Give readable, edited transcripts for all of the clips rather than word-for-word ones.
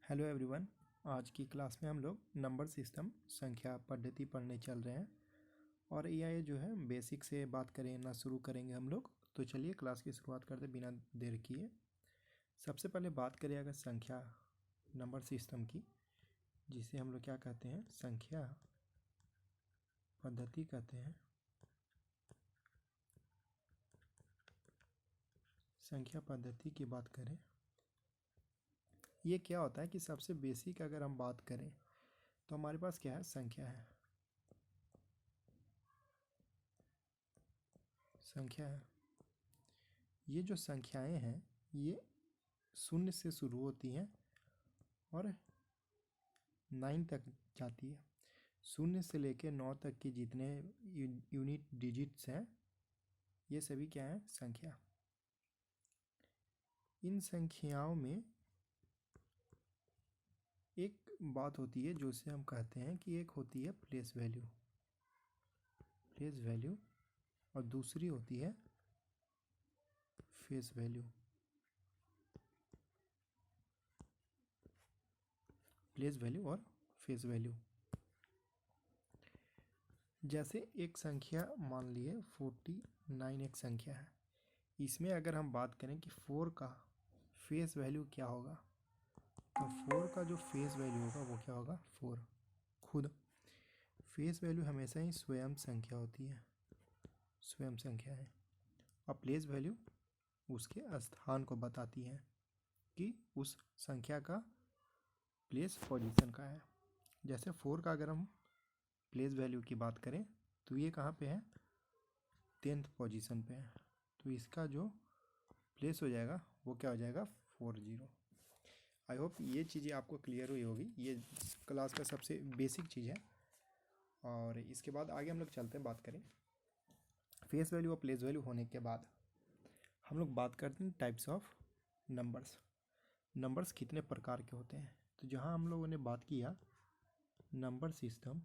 Hello everyone. आज की class में हम लोग नंबर सिस्टम संख्या पद्धति पढ़ने चल रहे हैं और ये जो है बेसिक से बात करें ना शुरू करेंगे हम लोग। तो चलिए क्लास की शुरुआत करते बिना देर किए। सबसे पहले बात करें अगर संख्या नंबर सिस्टम की, जिसे हम लोग क्या कहते हैं, संख्या पद्धति कहते हैं। संख्या पद्धति की बात करें, ये क्या होता है कि सबसे बेसिक अगर हम बात करें तो हमारे पास क्या है, संख्या है। संख्या है, ये जो संख्याएं हैं ये शून्य से शुरू होती हैं और 9 तक जाती है। शून्य से लेकर 9 तक के जितने यूनिट डिजिट्स हैं ये सभी क्या हैं, संख्या। इन संख्याओं में एक बात होती है जो से हम कहते हैं कि एक होती है प्लेस वैल्यू, प्लेस वैल्यू, और दूसरी होती है फेस वैल्यू। प्लेस वैल्यू और फेस वैल्यू। जैसे एक संख्या मान लिए 49 एक संख्या है, इसमें अगर हम बात करें कि 4 का फेस वैल्यू क्या होगा, तो 4 का जो फेस वैल्यू होगा वो क्या होगा, 4 खुद। फेस वैल्यू हमेशा ही स्वयं संख्या होती है, स्वयं संख्या है, और प्लेस वैल्यू उसके स्थान को बताती है कि उस संख्या का प्लेस पोजीशन का है। जैसे 4 का अगर हम प्लेस वैल्यू की बात करें तो ये कहाँ पे है, 10th पोजीशन पे है, तो इसका जो प्लेस हो जाएगा वो क्या हो जाएगा, 40। आई होप ये चीज़ें आपको क्लियर हुई होगी। ये क्लास का सबसे बेसिक चीज़ है। और इसके बाद आगे हम लोग चलते हैं, बात करें फेस वैल्यू और प्लेस वैल्यू होने के बाद हम लोग बात करते हैं टाइप्स ऑफ नंबर्स। नंबर्स कितने प्रकार के होते हैं, तो जहाँ हम लोगों ने बात किया नंबर सिस्टम,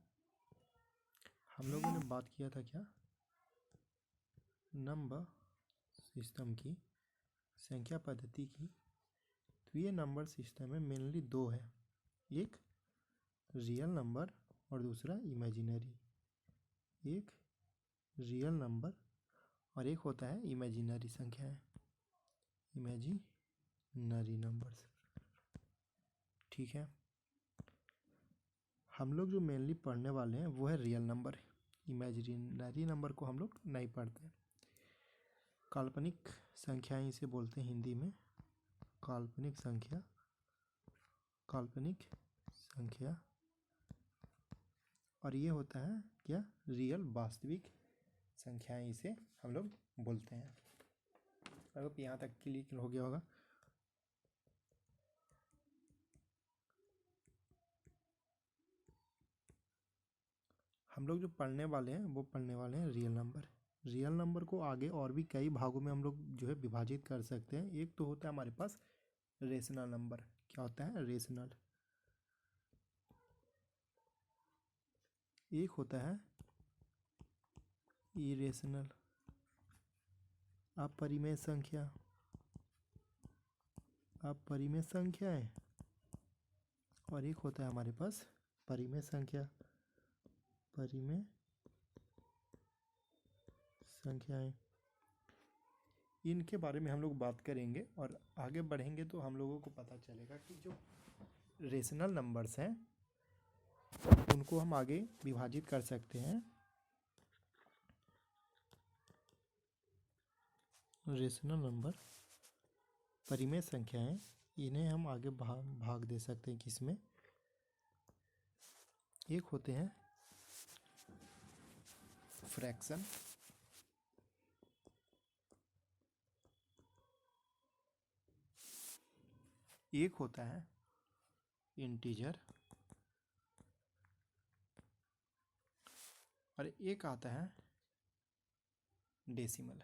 हम लोगों ने बात किया था क्या, नंबर सिस्टम की, संख्या पद्धति की। तो ये नंबर सिस्टम में मेनली दो है, एक रियल नंबर और दूसरा इमेजिनरी। एक रियल नंबर और एक होता है इमेजिनरी संख्याएं, इमेजिनरी नंबर्स। ठीक है, हम लोग जो मेनली पढ़ने वाले हैं वो है रियल नंबर। इमेजिनरी नंबर को हम लोग नहीं पढ़ते। काल्पनिक संख्याएं इसे बोलते हैं हिंदी में, काल्पनिक संख्या, काल्पनिक संख्या। और ये होता है क्या, रियल, वास्तविक संख्याएं इसे हम लोग बोलते हैं। अब यहाँ तक क्लियर हो गया होगा। हम लोग जो पढ़ने वाले हैं वो पढ़ने वाले हैं रियल नंबर। रियल नंबर को आगे और भी कई भागों में हम लोग जो है विभाजित कर सकते हैं। एक तो होता है हमारे पास रेशनल नंबर। क्या होता है, रेशनल। एक होता है इरेशनल, अपरिमेय संख्या, अपरिमेय संख्याएं। और एक होता है हमारे पास परिमेय संख्या, परिमेय संख्याएं। इनके बारे में हम लोग बात करेंगे और आगे बढ़ेंगे तो हम लोगों को पता चलेगा कि जो रेशनल नंबर्स हैं उनको हम आगे विभाजित कर सकते हैं। रेशनल नंबर, परिमेय संख्याएं, इन्हें हम आगे भाग दे सकते हैं किसमें, एक होते हैं फ्रैक्शन, एक होता है इंटीजर, और एक आता है डेसिमल।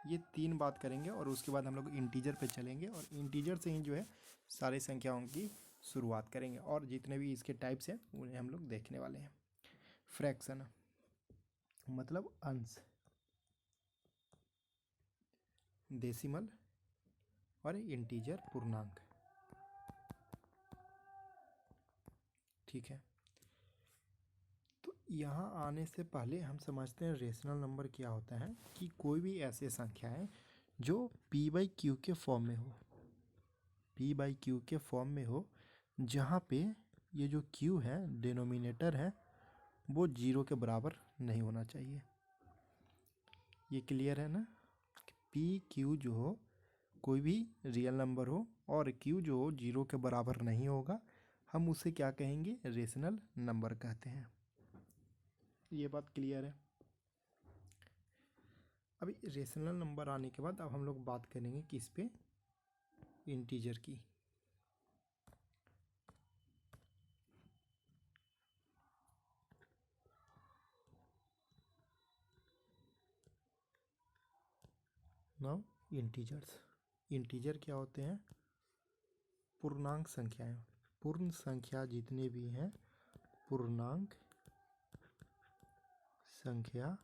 ये तीन बात करेंगे और उसके बाद हम लोग इंटीजर पे चलेंगे और इंटीजर से ही जो है सारी संख्याओं की शुरुआत करेंगे और जितने भी इसके टाइप्स हैं उन्हें हम लोग देखने वाले हैं। फ्रैक्शन मतलब अंश, डेसिमल और इंटीजर पूर्णांक। ठीक है, तो यहाँ आने से पहले हम समझते हैं रेशनल नंबर क्या होता है। कि कोई भी ऐसे संख्या है जो p बाई क्यू के फॉर्म में हो, p बाई क्यू के फॉर्म में हो, जहाँ पे ये जो q है डिनोमिनेटर है वो 0 के बराबर नहीं होना चाहिए। ये क्लियर है ना? p q जो हो, कोई भी रियल नंबर हो और q जो हो 0 के बराबर नहीं होगा, हम उसे क्या कहेंगे? रेशनल नंबर कहते हैं। ये बात क्लियर है? अभी रेशनल नंबर आने के बाद अब हम लोग बात करेंगे किस पे? इंटीजर की। Now integers. इंटीजर क्या होते हैं? पूर्णांक संख्याएं। पूर्ण संख्या जितने भी हैं, पूर्णांक संख्या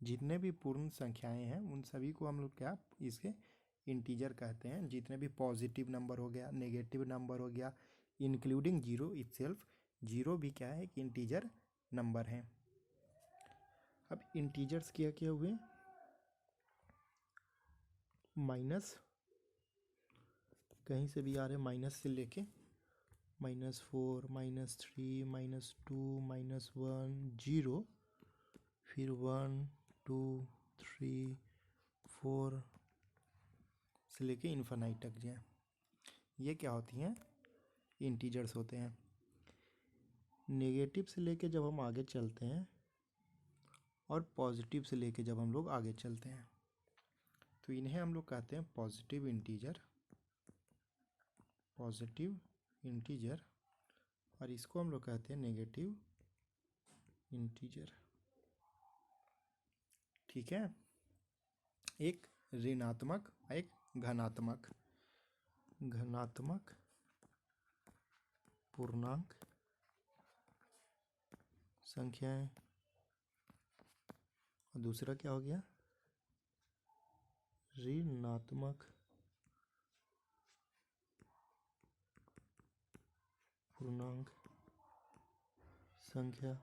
जितने भी पूर्ण संख्याएं हैं उन सभी को हम लोग क्या इसके इंटीजर कहते हैं। जितने भी पॉजिटिव नंबर हो गया, नेगेटिव नंबर हो गया, इंक्लूडिंग जीरो इटसेल्फ, जीरो भी क्या है? एक इंटीजर नंबर है। अब इंटीजर्स क्या क्या हुए? माइनस, कहीं से भी आ रहे, माइनस से लेके -4, -3, -2, -1, 0, फिर 1, 2, 3, 4 से लेके इन्फिनाइट तक जाए। ये क्या होती हैं? इंटीजर्स होते हैं। नेगेटिव से लेके जब हम आगे चलते हैं और पॉजिटिव से लेके जब हम लोग आगे चलते हैं तो इन्हें हम लोग कहते हैं पॉजिटिव इंटीजर, पॉजिटिव इंटीजर, और इसको हम लोग कहते हैं नेगेटिव इंटीजर। ठीक है, एक ऋणात्मक, एक धनात्मक। धनात्मक पूर्णांक संख्याएं, और दूसरा क्या हो गया? ऋणात्मक पूर्णांक संख्या।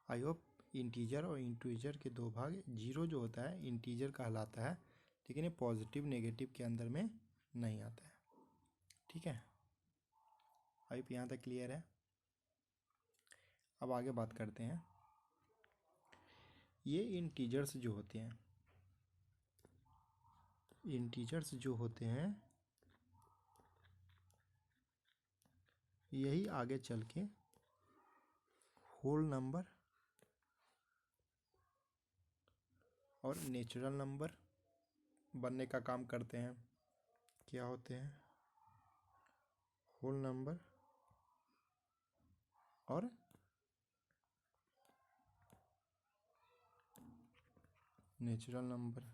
आई होप इंटीजर और इंटीजर के दो भाग, जीरो जो होता है इंटीजर कहलाता है, लेकिन ये पॉजिटिव नेगेटिव के अंदर में नहीं आता है। ठीक है, आई होप यहाँ तक क्लियर है। अब आगे बात करते हैं। ये इंटीजर्स जो होते हैं, इंटीजर्स जो होते हैं यही आगे चल के होल नंबर और नेचुरल नंबर बनने का काम करते हैं। क्या होते हैं? होल नंबर और नेचुरल नंबर।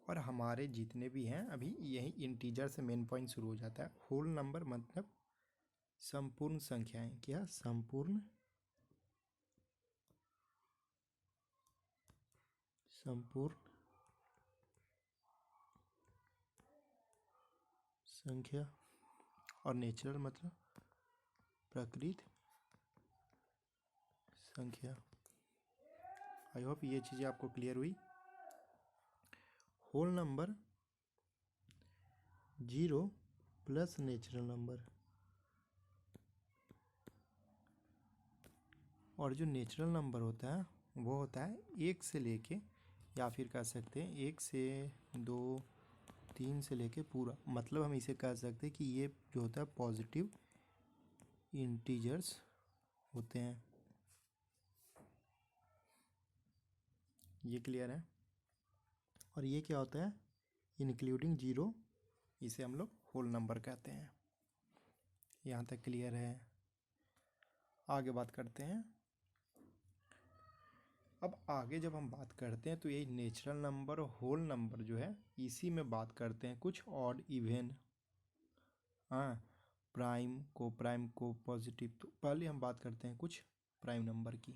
और हमारे जितने भी हैं अभी यही इंटीजर से मेन पॉइंट शुरू हो जाता है। होल नंबर मतलब संपूर्ण संख्याएं। क्या? संपूर्ण संख्या, और नेचुरल मतलब प्राकृत संख्या। आई होप ये चीज़ें आपको क्लियर हुई। Whole number 0 plus natural number, और जो नेचुरल नंबर होता है वो होता है 1 से लेके, या फिर कह सकते हैं 1 से 2, 3 से लेके पूरा। मतलब हम इसे कह सकते हैं कि ये जो होता है पॉजिटिव इंटीजर्स होते हैं। ये क्लियर है? और ये क्या होता है? इंक्लूडिंग जीरो, इसे हम लोग होल नंबर कहते हैं। यहाँ तक क्लियर है? आगे बात करते हैं। अब आगे जब हम बात करते हैं तो ये नेचुरल नंबर और होल नंबर जो है इसी में बात करते हैं कुछ ऑड इवन, हाँ, प्राइम को पॉजिटिव। तो पहले हम बात करते हैं कुछ प्राइम नंबर की।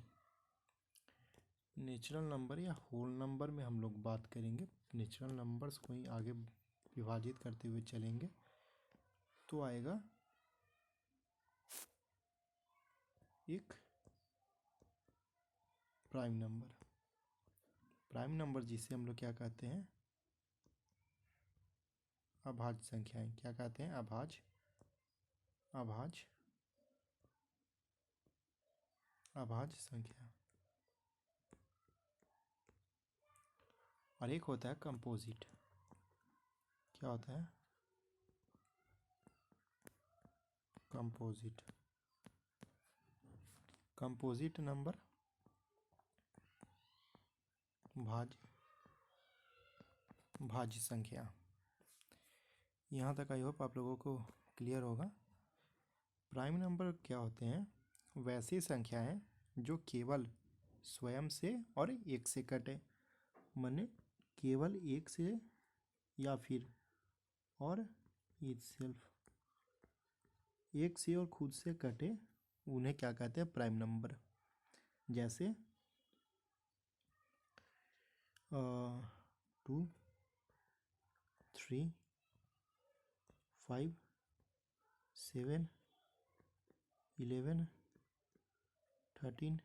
नेचुरल नंबर या होल नंबर में हम लोग बात करेंगे, नेचुरल नंबर्स को ही आगे विभाजित करते हुए चलेंगे, तो आएगा एक प्राइम नंबर। प्राइम नंबर जिसे हम लोग क्या कहते हैं, अभाज्य संख्याएं। क्या कहते हैं? अभाज्य संख्या। और एक होता है कंपोजिट। क्या होता है? कंपोजिट नंबर, भाज्य संख्या। यहाँ तक आई होप आप लोगों को क्लियर होगा। प्राइम नंबर क्या होते हैं? वैसी संख्याएं जो केवल स्वयं से और एक से कटे, माने केवल एक से या फिर और इटसेल्फ, एक से और खुद से कटे, उन्हें क्या कहते हैं? Prime number. जैसे 2, 3, 5, 7, 11, 13,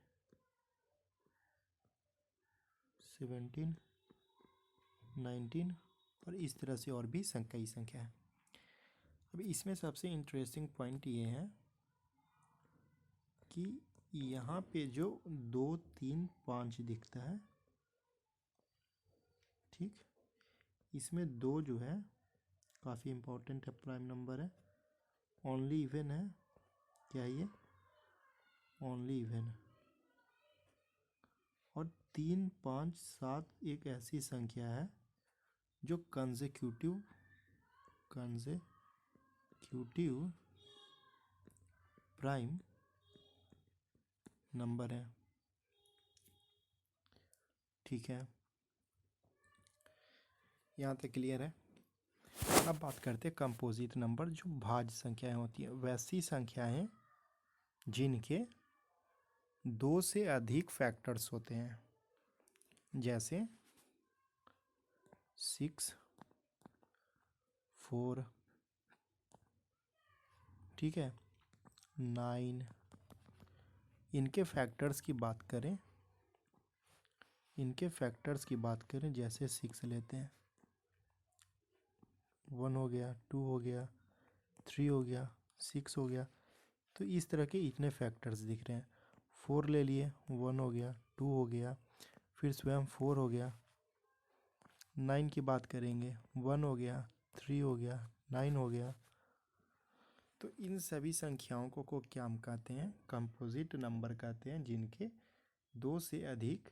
17, 19 और इस तरह से और भी कई संख्या है। अब इसमें सबसे इंटरेस्टिंग पॉइंट ये है कि यहाँ पे जो 2, 3, 5 दिखता है, ठीक, इसमें 2 जो है काफ़ी इम्पोर्टेंट है, प्राइम नंबर है, ओनली इवन है। क्या है ये? Only even. और 3, 5, 7 एक ऐसी संख्या है जो कंसेक्यूटिव प्राइम नंबर है। ठीक है, यहाँ तक क्लियर है। अब बात करते हैं कंपोजिट नंबर, जो भाज्य संख्याएं होती हैं। वैसी संख्याएं जिनके 2 से अधिक फैक्टर्स होते हैं, जैसे 6, 4, ठीक है, 9। इनके फैक्टर्स की बात करें, जैसे 6 लेते हैं, 1 हो गया, 2 हो गया, 3 हो गया, 6 हो गया, तो इस तरह के इतने फैक्टर्स दिख रहे हैं। 4 ले लिए, 1 हो गया, 2 हो गया, फिर स्वयं 4 हो गया। 9 की बात करेंगे, 1 हो गया, 3 हो गया, 9 हो गया। तो इन सभी संख्याओं को क्या हम कहते हैं? कंपोजिट नंबर कहते हैं, जिनके 2 से अधिक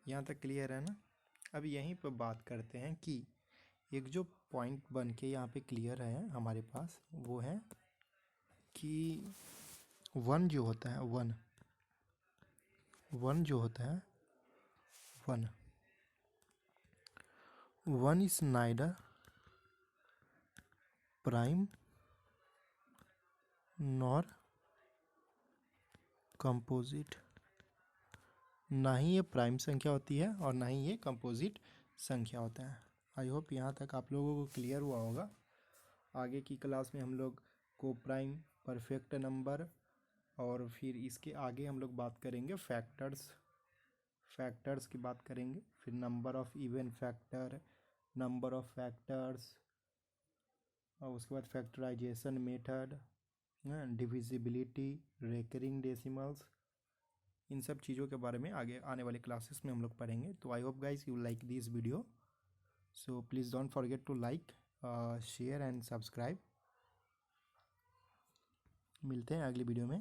यहाँ तक क्लियर है ना? अब यहीं पर बात करते हैं कि एक जो पॉइंट बन के यहाँ पे क्लियर है हमारे पास, वो है कि 1 जो होता है, 1 जो होता है, 1 is neither prime nor composite. ना ही ये प्राइम संख्या होती है और ना ही ये कंपोजिट संख्या होता है। आई होप यहाँ तक आप लोगों को क्लियर हुआ होगा। आगे की क्लास में हम लोग को प्राइम, परफेक्ट नंबर और फिर इसके आगे हम लोग बात करेंगे फैक्टर्स की बात करेंगे, फिर number of even factor, number of factors, और उसके बाद factorisation method, divisibility, recurring decimals, इन सब चीज़ों के बारे में आगे आने वाले क्लासेस में हम लोग पढ़ेंगे। तो I hope guys you like this video, so please don't forget to like, share and subscribe. मिलते हैं अगली वीडियो में।